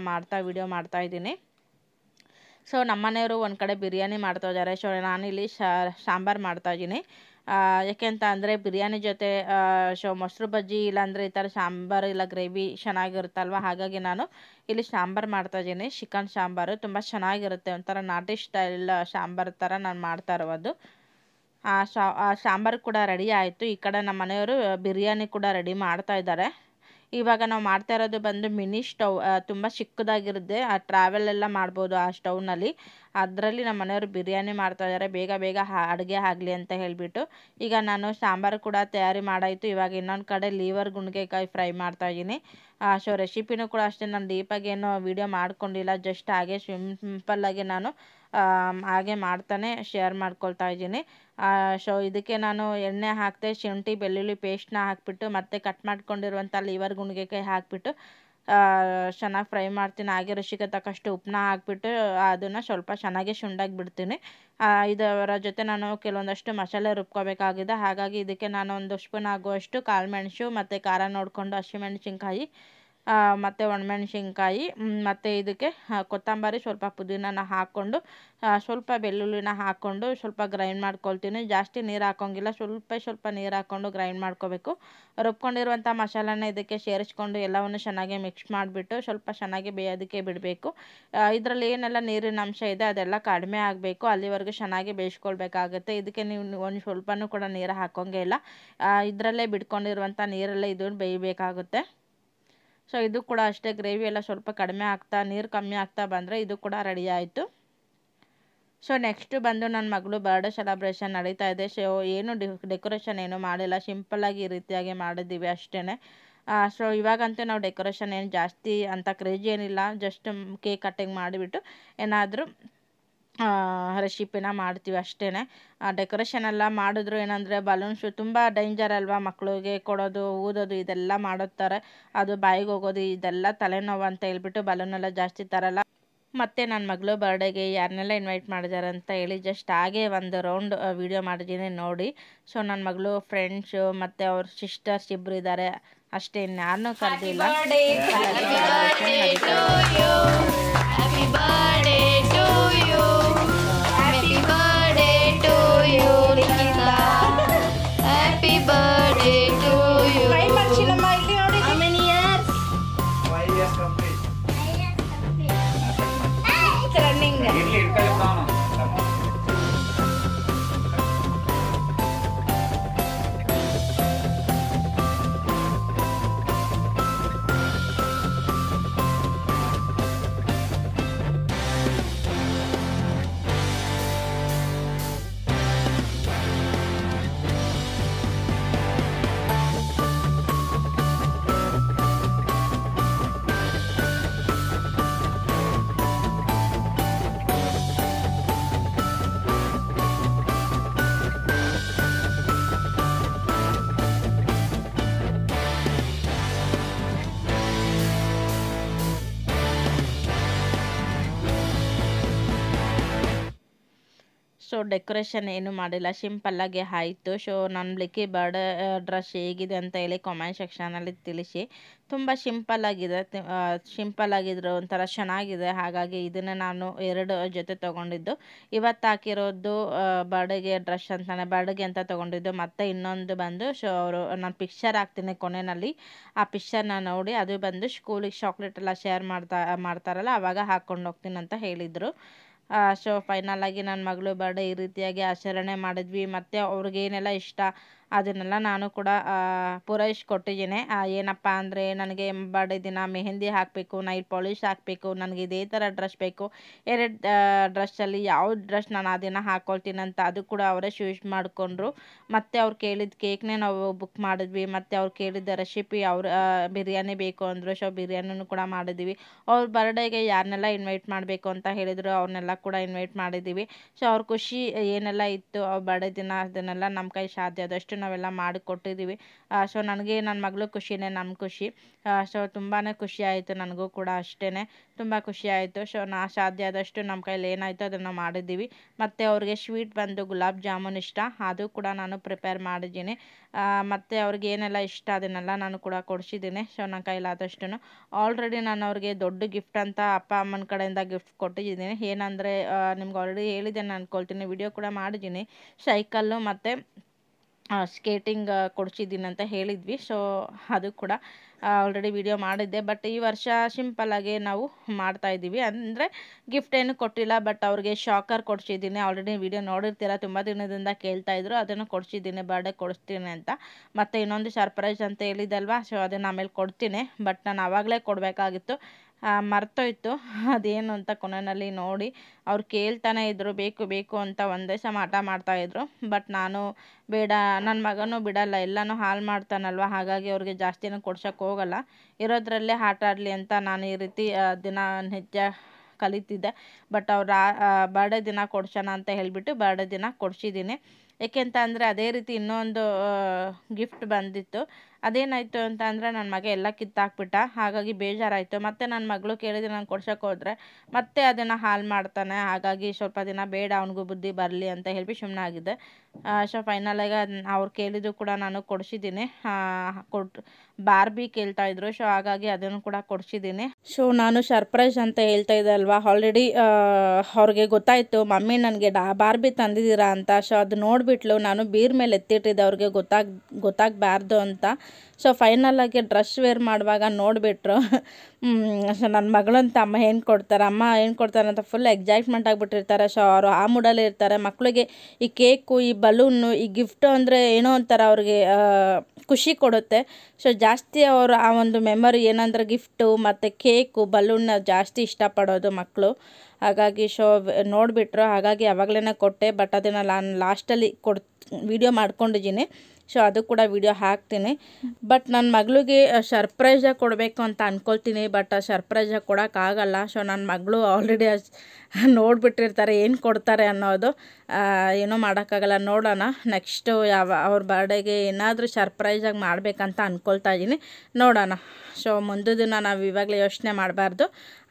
ವಿಡಿಯೋ ಮಾಡ್ತಾಯಿದ್ದೀನಿ. ಸೊ ನಮ್ಮನೆಯವರು ಒಂದು ಕಡೆ ಬಿರಿಯಾನಿ ಮಾಡ್ತಾ ಇದ್ದಾರೆ. ಸೊ ನಾನಿಲ್ಲಿ ಸಾಂಬಾರು ಮಾಡ್ತಾಯಿದ್ದೀನಿ. ಯಾಕೆ ಅಂತ ಅಂದರೆ ಬಿರಿಯಾನಿ ಜೊತೆ ಮೊಸರು ಬಜ್ಜಿ ಇಲ್ಲಾಂದರೆ ಈ ಥರ ಸಾಂಬಾರು ಇಲ್ಲ ಗ್ರೇವಿ ಚೆನ್ನಾಗಿರುತ್ತಲ್ವ, ಹಾಗಾಗಿ ನಾನು ಇಲ್ಲಿ ಸಾಂಬಾರು ಮಾಡ್ತಾಯಿದ್ದೀನಿ. ಚಿಕನ್ ಸಾಂಬಾರು ತುಂಬ ಚೆನ್ನಾಗಿರುತ್ತೆ, ಒಂಥರ ನಾಟಿ ಸ್ಟೈಲ್ ಸಾಂಬಾರು ಥರ ನಾನು ಮಾಡ್ತಾ ಇರೋದು. ಸಾಂಬಾರು ಕೂಡ ರೆಡಿ ಆಯಿತು. ಈ ಕಡೆ ನಮ್ಮ ಮನೆಯವರು ಬಿರಿಯಾನಿ ಕೂಡ ರೆಡಿ ಮಾಡ್ತಾ ಇದ್ದಾರೆ. ಇವಾಗ ನಾವು ಮಾಡ್ತಾ ಇರೋದು ಬಂದು ಮಿನಿ ಸ್ಟವ್, ತುಂಬ ಚಿಕ್ಕದಾಗಿರುತ್ತೆ, ಟ್ರಾವೆಲ್ ಎಲ್ಲ ಮಾಡ್ಬೋದು ಆ ಸ್ಟವ್ನಲ್ಲಿ. ಅದರಲ್ಲಿ ನಮ್ಮ ಮನೆಯವರು ಬಿರಿಯಾನಿ ಮಾಡ್ತಾಯಿದ್ದಾರೆ, ಬೇಗ ಬೇಗ ಅಡುಗೆ ಆಗಲಿ ಅಂತ ಹೇಳಿಬಿಟ್ಟು. ಈಗ ನಾನು ಸಾಂಬಾರು ಕೂಡ ತಯಾರಿ ಮಾಡಾಯಿತು. ಇವಾಗ ಇನ್ನೊಂದು ಕಡೆ ಲಿವರ್ ಗುಂಡ್ಗೆಕಾಯಿ ಫ್ರೈ ಮಾಡ್ತಾಯಿದ್ದೀನಿ. ಸೊ ರೆಸಿಪಿನೂ ಕೂಡ ಅಷ್ಟೇ ನಾನು ಡೀಪಾಗಿ ಏನೋ ವೀಡಿಯೋ ಮಾಡ್ಕೊಂಡಿಲ್ಲ, ಜಸ್ಟ್ ಹಾಗೆ ಸಿಂಪಲ್ಲಾಗಿ ನಾನು ಹಾಗೆ ಮಾಡ್ತಾನೆ ಶೇರ್ ಮಾಡ್ಕೊಳ್ತಾ ಇದ್ದೀನಿ. ಸೊ ಇದಕ್ಕೆ ನಾನು ಎಣ್ಣೆ ಹಾಕ್ತೆ, ಶುಂಠಿ ಬೆಳ್ಳುಳ್ಳಿ ಪೇಸ್ಟ್ನ ಹಾಕಿಬಿಟ್ಟು ಮತ್ತು ಕಟ್ ಮಾಡ್ಕೊಂಡಿರುವಂಥ ಲಿವರ್ ಗುಂಡ್ಗೆಕಾಯಿ ಹಾಕಿಬಿಟ್ಟು ಚೆನ್ನಾಗಿ ಫ್ರೈ ಮಾಡ್ತೀನಿ. ಹಾಗೆ ರುಚಿಗೆ ತಕ್ಕಷ್ಟು ಉಪ್ಪನ್ನ ಹಾಕಿಬಿಟ್ಟು ಅದನ್ನು ಸ್ವಲ್ಪ ಚೆನ್ನಾಗಿ ಶುಂಠಾಗಿ ಬಿಡ್ತೀನಿ. ಇದರ ಜೊತೆ ನಾನು ಕೆಲವೊಂದಷ್ಟು ಮಸಾಲೆ ರುಬ್ಕೋಬೇಕಾಗಿದೆ, ಹಾಗಾಗಿ ಇದಕ್ಕೆ ನಾನು 1 ಸ್ಪೂನ್ ಆಗುವಷ್ಟು ಕಾಳು ಮೆಣಸು ಮತ್ತು ಖಾರ ನೋಡಿಕೊಂಡು ಹಸಿಮೆಣಸಿನ್ಕಾಯಿ ಮತ್ತು ಒಣಮೆಣಸಿನ್ಕಾಯಿ ಮತ್ತು ಇದಕ್ಕೆ ಕೊತ್ತಂಬರಿ, ಸ್ವಲ್ಪ ಪುದೀನನ ಹಾಕ್ಕೊಂಡು ಸ್ವಲ್ಪ ಬೆಳ್ಳುಳ್ಳಿನ ಹಾಕ್ಕೊಂಡು ಸ್ವಲ್ಪ ಗ್ರೈಂಡ್ ಮಾಡ್ಕೊಳ್ತೀನಿ. ಜಾಸ್ತಿ ನೀರು ಹಾಕೋಂಗಿಲ್ಲ, ಸ್ವಲ್ಪ ನೀರು ಹಾಕ್ಕೊಂಡು ಗ್ರೈಂಡ್ ಮಾಡ್ಕೋಬೇಕು. ರುಬ್ಕೊಂಡಿರುವಂಥ ಮಸಾಲೆನ ಇದಕ್ಕೆ ಸೇರಿಸ್ಕೊಂಡು ಎಲ್ಲವನ್ನು ಚೆನ್ನಾಗಿ ಮಿಕ್ಸ್ ಮಾಡಿಬಿಟ್ಟು ಸ್ವಲ್ಪ ಚೆನ್ನಾಗಿ ಬೇಯೋದಕ್ಕೆ ಬಿಡಬೇಕು. ಇದರಲ್ಲಿ ಏನೆಲ್ಲ ನೀರಿನ ಅಂಶ ಇದೆ ಅದೆಲ್ಲ ಕಡಿಮೆ ಆಗಬೇಕು, ಅಲ್ಲಿವರೆಗೂ ಚೆನ್ನಾಗಿ ಬೇಯಿಸ್ಕೊಳ್ಬೇಕಾಗುತ್ತೆ. ಇದಕ್ಕೆ ನೀವು ಒಂದು ಸ್ವಲ್ಪನೂ ಕೂಡ ನೀರು ಹಾಕೋಂಗೇ ಇಲ್ಲ, ಇದರಲ್ಲೇ ಬಿಟ್ಕೊಂಡಿರುವಂಥ ನೀರಲ್ಲೇ ಇದನ್ನು ಬೇಯಬೇಕಾಗುತ್ತೆ. ಸೊ ಇದು ಕೂಡ ಅಷ್ಟೇ, ಗ್ರೇವಿ ಎಲ್ಲ ಸ್ವಲ್ಪ ಕಡಿಮೆ ಆಗ್ತಾ ನೀರು ಕಮ್ಮಿ ಆಗ್ತಾ ಬಂದರೆ ಇದು ಕೂಡ ರೆಡಿ ಆಯಿತು. ಸೊ ನೆಕ್ಸ್ಟು ಬಂದು ನನ್ನ ಮಗಳು ಬರ್ಡೇ ಸೆಲೆಬ್ರೇಷನ್ ನಡೀತಾ ಇದೆ. ಸೊ ಏನು ಡೆಕೋರೇಷನ್ ಏನೂ ಮಾಡಿಲ್ಲ, ಸಿಂಪಲ್ಲಾಗಿ ಈ ರೀತಿಯಾಗಿ ಮಾಡಿದ್ದೀವಿ ಅಷ್ಟೇ. ಸೊ ಇವಾಗಂತೂ ನಾವು ಡೆಕೋರೇಷನ್ ಏನು ಜಾಸ್ತಿ ಅಂತ ಕ್ರೇಜಿ ಏನಿಲ್ಲ, ಜಸ್ಟ್ ಕೇಕ್ ಕಟ್ಟಿಂಗ್ ಮಾಡಿಬಿಟ್ಟು ಏನಾದರೂ ರೆಸಿಪಿನ ಮಾಡ್ತೀವಿ ಅಷ್ಟೇ. ಡೆಕೋರೇಷನ್ ಎಲ್ಲ ಮಾಡಿದ್ರು ಏನಂದರೆ ಬಲೂನ್ಸು ತುಂಬ ಡೇಂಜರ್ ಅಲ್ವಾ, ಮಕ್ಕಳಿಗೆ ಕೊಡೋದು ಊದೋದು ಇದೆಲ್ಲ ಮಾಡುತ್ತಾರೆ, ಅದು ಬಾಯಿಗೆ ಹೋಗೋದು ಇದೆಲ್ಲ ತಲೆನೋವು ಅಂತ ಹೇಳ್ಬಿಟ್ಟು ಬಲೂನೆಲ್ಲ ಜಾಸ್ತಿ ತರಲ್ಲ. ಮತ್ತು ನನ್ನ ಮಗಳು ಬರ್ಡೇಗೆ ಯಾರನ್ನೆಲ್ಲ ಇನ್ವೈಟ್ ಮಾಡಿದ್ದಾರೆ ಅಂತ ಹೇಳಿ ಜಸ್ಟ್ ಹಾಗೆ ಒಂದು ರೌಂಡ್ ವಿಡಿಯೋ ಮಾಡಿದ್ದೀನಿ ನೋಡಿ. ಸೊ ನನ್ನ ಮಗಳು ಫ್ರೆಂಡ್ಸು ಮತ್ತು ಅವ್ರ ಸಿಸ್ಟರ್ಸ್ ಇಬ್ಬರು ಇದ್ದಾರೆ ಅಷ್ಟೇ, ಇನ್ಯಾರನ್ನೂ ಕರೆದಿಲ್ಲ. ಸೊ ಡೆಕೋರೇಷನ್ ಏನು ಮಾಡಿಲ್ಲ, ಸಿಂಪಲ್ಲಾಗಿ ಆಯಿತು. ಸೊ ನನ್ನ ಬ್ಲಿಕ್ಕಿ ಬರ್ಡೇ ಡ್ರೆಸ್ ಹೇಗಿದೆ ಅಂತ ಹೇಳಿ ಕಾಮೆಂಟ್ ಸೆಕ್ಷನಲ್ಲಿ ತಿಳಿಸಿ. ತುಂಬ ಸಿಂಪಲ್ಲಾಗಿದೆ, ಸಿಂಪಲ್ಲಾಗಿದ್ರು ಒಂಥರ ಚೆನ್ನಾಗಿದೆ. ಹಾಗಾಗಿ ಇದನ್ನು ನಾನು 2 ಜೊತೆ ತೊಗೊಂಡಿದ್ದು. ಇವತ್ತು ಹಾಕಿರೋದು ಬರ್ಡೇಗೆ ಡ್ರೆಸ್ ಅಂತಾನೆ, ಬರ್ಡೇಗೆ ಅಂತ ತೊಗೊಂಡಿದ್ದು. ಮತ್ತು ಇನ್ನೊಂದು ಬಂದು ಸೊ ಅವರು ನಾನು ಪಿಕ್ಚರ್ ಹಾಕ್ತೀನಿ ಕೊನೆಯಲ್ಲಿ, ಆ ಪಿಕ್ಚರ್ನ ನೋಡಿ ಅದು ಬಂದು ಸ್ಕೂಲಿಗೆ ಚಾಕ್ಲೇಟ್ ಎಲ್ಲ ಶೇರ್ ಮಾಡ್ತಾರಲ್ಲ ಆವಾಗ ಹಾಕ್ಕೊಂಡು ಹೋಗ್ತೀನಿ ಅಂತ ಹೇಳಿದರು. ಸೊ ಫೈನಲಾಗಿ ನನ್ನ ಮಗಳು ಬರ್ಡೇ ಈ ರೀತಿಯಾಗಿ ಆಚರಣೆ ಮಾಡಿದ್ವಿ. ಮತ್ತು ಅವ್ರಿಗೇನೆಲ್ಲ ಇಷ್ಟ ಅದನ್ನೆಲ್ಲ ನಾನು ಕೂಡ ಪೂರೈಸ್ಕೊಟ್ಟಿದ್ದೀನಿ. ಏನಪ್ಪ ಅಂದರೆ ನನಗೆ ಬರ್ಡೇ ದಿನ ಮೆಹಂದಿ ಹಾಕಬೇಕು, ನೈಲ್ ಪಾಲಿಶ್ ಹಾಕಬೇಕು, ನನಗೆ ಇದೇ ಥರ ಡ್ರೆಸ್ ಬೇಕು, 2 ಡ್ರೆಸ್ಸಲ್ಲಿ ಯಾವ ಡ್ರೆಸ್ ನಾನು ಆ ದಿನ ಹಾಕ್ಕೊಳ್ತೀನಿ ಅಂತ ಅದು ಕೂಡ ಅವರೇ ಚೂಸ್ ಮಾಡಿಕೊಂಡ್ರು. ಮತ್ತು ಅವ್ರು ಕೇಳಿದ ಕೇಕ್ನೇ ನಾವು ಬುಕ್ ಮಾಡಿದ್ವಿ. ಮತ್ತು ಅವ್ರು ಕೇಳಿದ ರೆಸಿಪಿ ಅವ್ರು ಬಿರಿಯಾನಿ ಬೇಕು ಅಂದರು. ಸೊ ಬಿರಿಯಾನಿನೂ ಕೂಡ ಮಾಡಿದ್ವಿ. ಅವ್ರ ಬರ್ಡೇಗೆ ಯಾರನ್ನೆಲ್ಲ ಇನ್ವೈಟ್ ಮಾಡಬೇಕು ಅಂತ ಹೇಳಿದರು ಅವ್ರನ್ನೆಲ್ಲ ಕೂಡ ಇನ್ವೈಟ್ ಮಾಡಿದ್ದೀವಿ. ಸೊ ಅವ್ರ ಖುಷಿ ಏನೆಲ್ಲ ಇತ್ತು ಅವ್ರ ಬರ್ಡೇ ದಿನ ಅದನ್ನೆಲ್ಲ ನಮ್ಮ ಕೈ ಸಾಧ್ಯ ಆದಷ್ಟು ನಾವೆಲ್ಲ ಮಾಡಿಕೊಟ್ಟಿದ್ದೀವಿ. ಸೊ ನನಗೆ ನನ್ನ ಮಗಳು ಖುಷಿನೇ ನಮ್ಮ ಖುಷಿ. ಸೊ ತುಂಬಾ ಖುಷಿ ಆಯಿತು, ನನಗೂ ಕೂಡ ಅಷ್ಟೇ ತುಂಬ ಖುಷಿ ಆಯಿತು. ಸೊ ಸಾಧ್ಯ ಆದಷ್ಟು ನಮ್ಮ ಕೈಲಿ ಏನಾಯಿತು ಅದನ್ನು ಮಾಡಿದ್ದೀವಿ. ಮತ್ತು ಅವ್ರಿಗೆ ಸ್ವೀಟ್ ಬಂದು ಗುಲಾಬ್ ಜಾಮೂನ್ ಇಷ್ಟ, ಅದು ಕೂಡ ನಾನು ಪ್ರಿಪೇರ್ ಮಾಡಿದ್ದೀನಿ. ಮತ್ತು ಅವ್ರಿಗೆ ಏನೆಲ್ಲ ಇಷ್ಟ ಅದನ್ನೆಲ್ಲ ನಾನು ಕೂಡ ಕೊಡಿಸಿದ್ದೀನಿ. ಸೊ ನನ್ನ ಕೈಲಾದಷ್ಟು ಆಲ್ರೆಡಿ ನಾನು ಅವ್ರಿಗೆ ದೊಡ್ಡ ಗಿಫ್ಟ್ ಅಂತ ಅಪ್ಪ ಅಮ್ಮನ ಕಡೆಯಿಂದ ಗಿಫ್ಟ್ ಕೊಟ್ಟಿದ್ದೀನಿ. ಏನಂದರೆ ನಿಮ್ಗೆ ಆಲ್ರೆಡಿ ಹೇಳಿದ್ದೇನೆ ಅಂದ್ಕೊಳ್ತೀನಿ, ವಿಡಿಯೋ ಕೂಡ ಮಾಡಿದ್ದೀನಿ. ಸೈಕಲ್ಲು ಮತ್ತು ಸ್ಕೇಟಿಂಗ್ ಕೊಡಿಸಿದ್ದೀನಿ ಅಂತ ಹೇಳಿದ್ವಿ. ಸೊ ಅದು ಕೂಡ ಆಲ್ರೆಡಿ ವಿಡಿಯೋ ಮಾಡಿದ್ದೆ. ಬಟ್ ಈ ವರ್ಷ ಸಿಂಪಲ್ಲಾಗಿ ನಾವು ಮಾಡ್ತಾಯಿದ್ದೀವಿ, ಅಂದರೆ ಗಿಫ್ಟ್ ಏನು ಕೊಟ್ಟಿಲ್ಲ. ಬಟ್ ಅವ್ರಿಗೆ ಶಾಕರ್ ಕೊಡಿಸಿದ್ದೀನಿ. ಆಲ್ರೆಡಿ ವಿಡಿಯೋ ನೋಡಿರ್ತೀರ, ತುಂಬ ದಿನದಿಂದ ಕೇಳ್ತಾಯಿದ್ರು, ಅದನ್ನು ಕೊಡಿಸಿದ್ದೀನಿ, ಬರ್ಡೇ ಕೊಡಿಸ್ತೀನಿ ಅಂತ. ಮತ್ತು ಇನ್ನೊಂದು ಸರ್ಪ್ರೈಸ್ ಅಂತ ಹೇಳಿದಲ್ವಾ, ಸೊ ಅದನ್ನು ಆಮೇಲೆ ಕೊಡ್ತೀನಿ. ಬಟ್ ನಾನು ಆವಾಗಲೇ ಕೊಡಬೇಕಾಗಿತ್ತು, ಮರ್ತೋಯ್ತು ಅದೇನು ಅಂತ ಕೊನೆಯಲ್ಲಿ ನೋಡಿ ಅವ್ರು ಕೇಳ್ತಾನೆ ಇದ್ದರು ಬೇಕು ಬೇಕು ಅಂತ, ಒಂದೇ ಸಮ ಹಠ ಮಾಡ್ತಾಯಿದ್ರು. ಬಟ್ ನಾನು ಬೇಡ, ನನ್ನ ಮಗನೂ ಬಿಡಲ್ಲ, ಎಲ್ಲನೂ ಹಾಳು ಮಾಡ್ತಾನಲ್ವ, ಹಾಗಾಗಿ ಅವ್ರಿಗೆ ಜಾಸ್ತಿನೂ ಕೊಡ್ಸೋಕ್ಕೆ ಹೋಗಲ್ಲ, ಇರೋದ್ರಲ್ಲೇ ಆಟ ಆಡಲಿ ಅಂತ ನಾನು ಈ ರೀತಿ ದಿನ ನಿಜ ಕಲಿತಿದ್ದೆ. ಬಟ್ ಅವ್ರ ಬರ್ಡೇ ದಿನ ಕೊಡ್ಸೋಣ ಅಂತ ಹೇಳಿಬಿಟ್ಟು ಬರ್ಡೇ ದಿನ ಕೊಡಿಸಿದ್ದೀನಿ. ಏಕೆಂತ ಅಂದರೆ ಅದೇ ರೀತಿ ಇನ್ನೊಂದು ಗಿಫ್ಟ್ ಬಂದಿತ್ತು. ಅದೇನಾಯಿತು ಅಂತ ಅಂದರೆ ನನ್ನ ಮಗ ಎಲ್ಲ ಕಿತ್ತಾಕ್ಬಿಟ್ಟ, ಹಾಗಾಗಿ ಬೇಜಾರಾಯಿತು. ಮತ್ತು ನನ್ನ ಮಗಳು ಕೇಳಿದ್ರೆ ನಾನು ಕೊಡ್ಸೋಕೆ ಹೋದರೆ ಮತ್ತೆ ಅದನ್ನು ಹಾಳು ಮಾಡ್ತಾನೆ, ಹಾಗಾಗಿ ಸ್ವಲ್ಪ ದಿನ ಬೇಡ, ಅವನಿಗೂ ಬುದ್ಧಿ ಬರಲಿ ಅಂತ ಹೇಳಿ ಸುಮ್ಮನೆ ಆಗಿದೆ. ಸೊ ಫೈನಲಾಗಿ ಅವ್ರು ಕೇಳಿದ್ದು ಕೂಡ ನಾನು ಕೊಡಿಸಿದ್ದೀನಿ. ಬಾರ್ಬಿ ಕೇಳ್ತಾಯಿದ್ರು, ಸೊ ಹಾಗಾಗಿ ಅದನ್ನು ಕೂಡ ಕೊಡಿಸಿದ್ದೀನಿ. ಸೊ ನಾನು ಸರ್ಪ್ರೈಸ್ ಅಂತ ಹೇಳ್ತಾ ಇದ್ದೆ ಅಲ್ವಾ, ಆಲ್ರೆಡಿ ಅವ್ರಿಗೆ ಗೊತ್ತಾಯಿತು ಮಮ್ಮಿ ನನಗೆ ಬಾರ್ಬಿ ತಂದಿದ್ದೀರಾ ಅಂತ. ಸೊ ಅದು ನೋಡಿಬಿಟ್ಲು, ನಾನು ಬೀರ್ ಮೇಲೆ ಎತ್ತಿಟ್ಟಿದ್ದೆ ಅವ್ರಿಗೆ ಗೊತ್ತಾಗಬಾರ್ದು ಅಂತ. ಸೊ ಫೈನಲಾಗಿ ಡ್ರೆಸ್ ವೇರ್ ಮಾಡುವಾಗ ನೋಡಿಬಿಟ್ರು. ಸೊ ನನ್ನ ಮಗಳಂತ ಅಮ್ಮ ಏನು ಕೊಡ್ತಾರೆ ಅಂತ ಫುಲ್ ಎಕ್ಸೈಟ್ಮೆಂಟ್ ಆಗಿಬಿಟ್ಟಿರ್ತಾರೆ. ಸೊ ಅವರು ಆ ಮೂಡಲ್ಲಿ ಇರ್ತಾರೆ. ಮಕ್ಕಳಿಗೆ ಈ ಕೇಕು, ಈ ಬಲೂನು, ಈ ಗಿಫ್ಟು ಅಂದರೆ ಏನೋ ಒಂಥರ ಅವ್ರಿಗೆ ಖುಷಿ ಕೊಡುತ್ತೆ. ಸೊ ಜಾಸ್ತಿ ಅವರು ಆ ಒಂದು ಮೆಮೊರಿ ಏನಂದ್ರೆ ಗಿಫ್ಟು ಮತ್ತು ಕೇಕು, ಬಲೂನ್ನ ಜಾಸ್ತಿ ಇಷ್ಟಪಡೋದು ಮಕ್ಕಳು. ಹಾಗಾಗಿ ಸೊ ನೋಡಿಬಿಟ್ರು, ಹಾಗಾಗಿ ಆವಾಗಲೇ ಕೊಟ್ಟೆ. ಬಟ್ ಅದನ್ನು ನಾನು ಲಾಸ್ಟಲ್ಲಿ ವಿಡಿಯೋ ಮಾಡ್ಕೊಂಡಿದ್ದೀನಿ. ಸೊ ಅದು ಕೂಡ ವಿಡಿಯೋ ಹಾಕ್ತೀನಿ. ಬಟ್ ನನ್ನ ಮಗಳಿಗೆ ಸರ್ಪ್ರೈಸಾಗಿ ಕೊಡಬೇಕು ಅಂತ ಅಂದ್ಕೊಳ್ತೀನಿ. ಬಟ್ ಸರ್ಪ್ರೈಸಾಗಿ ಕೊಡೋಕ್ಕಾಗಲ್ಲ. ಸೊ ನನ್ನ ಮಗಳು ಆಲ್ರೆಡಿ ನೋಡಿಬಿಟ್ಟಿರ್ತಾರೆ ಏನು ಕೊಡ್ತಾರೆ ಅನ್ನೋದು, ಏನೂ ಮಾಡೋಕ್ಕಾಗಲ್ಲ. ನೋಡೋಣ ನೆಕ್ಸ್ಟು ಅವ್ರ ಬರ್ಡೇಗೆ ಏನಾದರೂ ಸರ್ಪ್ರೈಸಾಗಿ ಮಾಡಬೇಕಂತ ಅಂದ್ಕೊಳ್ತಾ ಇದ್ದೀನಿ, ನೋಡೋಣ. ಸೊ ಮುಂದೆ ದಿನ ನಾವು ಇವಾಗಲೇ ಯೋಚನೆ ಮಾಡಬಾರ್ದು,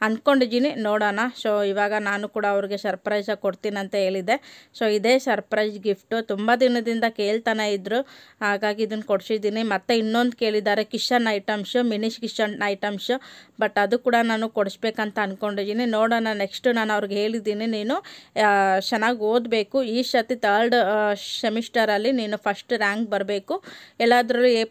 ಅಂದ್ಕೊಂಡಿದ್ದೀನಿ, ನೋಡೋಣ. ಸೊ ಇವಾಗ ನಾನು ಕೂಡ ಅವ್ರಿಗೆ ಸರ್ಪ್ರೈಸಾಗಿ ಕೊಡ್ತೀನಿ ಅಂತ ಹೇಳಿದ್ದೆ. ಸೊ ಇದೇ ಸರ್ಪ್ರೈಸ್ ಗಿಫ್ಟು, ತುಂಬ ದಿನದಿಂದ ಕೇಳ್ತಾನೆ ಇದ್ದರು, ಹಾಗಾಗಿ ಇದನ್ನು ಕೊಡಿಸಿದ್ದೀನಿ. ಮತ್ತು ಇನ್ನೊಂದು ಕೇಳಿದ್ದಾರೆ kitchen items, mini kitchen items. But ಅದು ಕೂಡ ನಾನು ಕೊಡಿಸ್ಬೇಕಂತ ಅಂದ್ಕೊಂಡಿದ್ದೀನಿ, ನೋಡೋಣ. ನೆಕ್ಸ್ಟು ನಾನು ಅವ್ರಿಗೆ ಹೇಳಿದ್ದೀನಿ, ನೀನು ಚೆನ್ನಾಗಿ ಓದಬೇಕು, ಈ ಸತಿ 3rd ಸೆಮಿಸ್ಟರಲ್ಲಿ ನೀನು ಫಸ್ಟ್ ರ್ಯಾಂಕ್ ಬರಬೇಕು, ಎಲ್ಲಾದರೂ A+,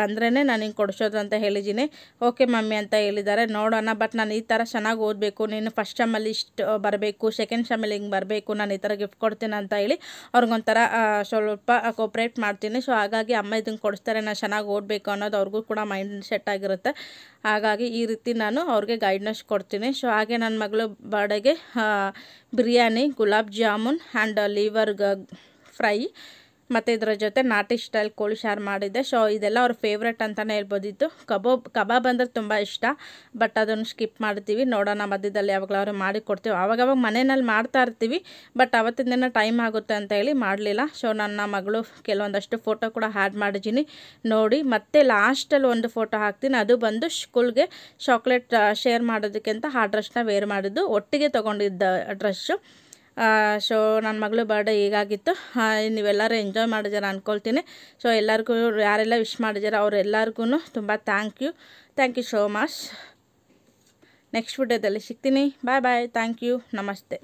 ಬಂದ್ರೇ ನಾನು ಹಿಂಗೆ ಕೊಡಿಸೋದು ಅಂತ ಹೇಳಿದ್ದೀನಿ. ಓಕೆ ಮಮ್ಮಿ ಅಂತ ಹೇಳಿದ್ದಾರೆ, ನೋಡೋಣ. ಬಟ್ ನಾನು ಈ ಥರ ಚೆನ್ನಾಗಿ ಓದಬೇಕು, ನೀನು ಫಸ್ಟ್ ಸೆಮ್ಮಲ್ಲಿ ಇಷ್ಟು ಬರಬೇಕು, ಸೆಕೆಂಡ್ ಸೆಮ್ಮಲ್ಲಿ ಹಿಂಗೆ ಬರಬೇಕು, ನಾನು ಈ ಥರ ಗಿಫ್ಟ್ ಕೊಡ್ತೀನಿ ಅಂತ ಹೇಳಿ ಅವ್ರಿಗೊಂಥರ ಸ್ವಲ್ಪ ಕೋಪ್ರೇಟ್ ಮಾಡ್ತೀನಿ. ಸೊ ಹಾಗಾಗಿ ಅಮ್ಮ ಇದನ್ನು ಕೊಡಿಸ್ತಾರೆ, ನಾನು ಚೆನ್ನಾಗಿ ಓದಬೇಕು ಅನ್ನೋದು ಅವ್ರಿಗೂ ಕೂಡ ಮೈಂಡ್ ಸೆಟ್ ಆಗಿರುತ್ತೆ. ಹಾಗಾಗಿ ಈ ರೀತಿ ನಾನು ಅವ್ರಿಗೆ ಗೈಡ್ನೆಸ್ ಕೊಡ್ತೀನಿ. ಸೊ ಹಾಗೆ ನನ್ನ ಮಗಳು ಬರ್ಡೇಗೆ biryani, gulab jamun and liver fry ಮತ್ತು ಇದರ ಜೊತೆ ನಾಟಿ ಸ್ಟೈಲ್ ಕೋಳಿ ಸಾರು ಮಾಡಿದ್ದೆ. ಸೊ ಇದೆಲ್ಲ ಅವ್ರ ಫೇವ್ರೆಟ್ ಅಂತಲೇ ಹೇಳ್ಬೋದಿತ್ತು. ಕಬಾಬ್ ಅಂದರೆ ತುಂಬ ಇಷ್ಟ, ಬಟ್ ಅದನ್ನು ಸ್ಕಿಪ್ ಮಾಡ್ತೀವಿ. ನೋಡೋಣ ಮಧ್ಯದಲ್ಲಿ ಯಾವಾಗಲಾದ್ರು ಮಾಡಿ ಕೊಡ್ತೀವಿ, ಆವಾಗವಾಗ ಮನೆಯಲ್ಲಿ ಮಾಡ್ತಾ ಇರ್ತೀವಿ. ಬಟ್ ಅವತ್ತಿನ ದಿನ ಟೈಮ್ ಆಗುತ್ತೆ ಅಂತ ಹೇಳಿ ಮಾಡಲಿಲ್ಲ. ಸೊ ನನ್ನ ಮಗಳು ಕೆಲವೊಂದಷ್ಟು ಫೋಟೋ ಕೂಡ ಆ್ಯಡ್ ಮಾಡಿದ್ದೀನಿ ನೋಡಿ. ಮತ್ತು ಲಾಸ್ಟಲ್ಲಿ ಒಂದು ಫೋಟೋ ಹಾಕ್ತೀನಿ, ಅದು ಬಂದು ಸ್ಕೂಲ್ಗೆ ಚಾಕ್ಲೇಟ್ ಶೇರ್ ಮಾಡೋದಕ್ಕೆ ಅಂತ ಆ ಡ್ರೆಸ್ನ ವೇರ್ ಮಾಡಿದ್ದು, ಒಟ್ಟಿಗೆ ತೊಗೊಂಡಿದ್ದ ಡ್ರೆಸ್ಸು. ಸೊ ನನ್ನ ಮಗಳು ಬರ್ಡೇ ಹೀಗಾಗಿತ್ತು. ನೀವೆಲ್ಲರೂ ಎಂಜಾಯ್ ಮಾಡಿದ್ದೀರ ಅಂದ್ಕೊಳ್ತೀನಿ. ಸೊ ಎಲ್ಲರಿಗೂ ಯಾರೆಲ್ಲ ವಿಶ್ ಮಾಡಿದ್ದೀರ ಅವರೆಲ್ಲರಿಗೂ ತುಂಬ thank you so much. Next ವಿಡಿಯೋದಲ್ಲಿ ಸಿಗ್ತೀನಿ. Bye bye. Thank you. ನಮಸ್ತೆ.